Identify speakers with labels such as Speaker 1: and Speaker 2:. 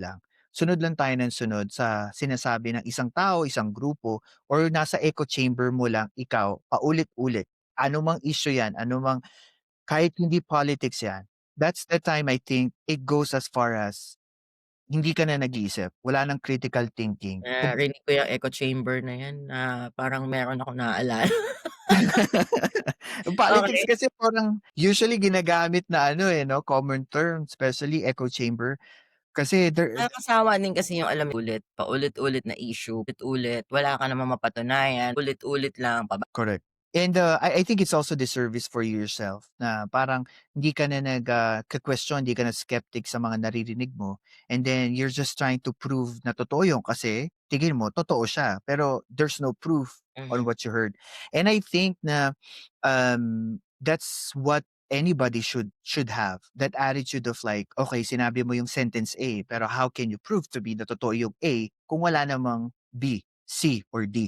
Speaker 1: lang. Sunod lang tayo ng sunod sa sinasabi ng isang tao, isang grupo, or nasa echo chamber mo lang ikaw paulit-ulit. Ano mang issue 'yan, ano mang kahit hindi politics 'yan, that's the time I think it goes as far as hindi ka na nag-iisip, wala ng critical thinking.
Speaker 2: Narinig ko yung echo chamber na yan na parang meron akong naalala.
Speaker 1: Politics
Speaker 2: Okey.
Speaker 1: kasi parang usually ginagamit na ano, eh, 'no, common term, especially echo chamber. Kasi there
Speaker 2: Nakakasawa din kasi yung alam mo ulit, paulit-ulit na issue, ulit-ulit, wala ka namang mapatunayan, ulit-ulit lang
Speaker 1: correct. And, I think it's also disservice for yourself na parang hindi ka na ka-question, hindi ka na skeptic sa mga naririnig mo, and then you're just trying to prove na totoo yun kasi tingin mo totoo siya, pero there's no proof on
Speaker 2: mhm,
Speaker 1: what you heard. And I think na, that's what anybody should have, that attitude of like, "Okay, sinabi mo yung sentence A, pero how can you prove to me na totoo yung A kung wala namang B, C, or D?"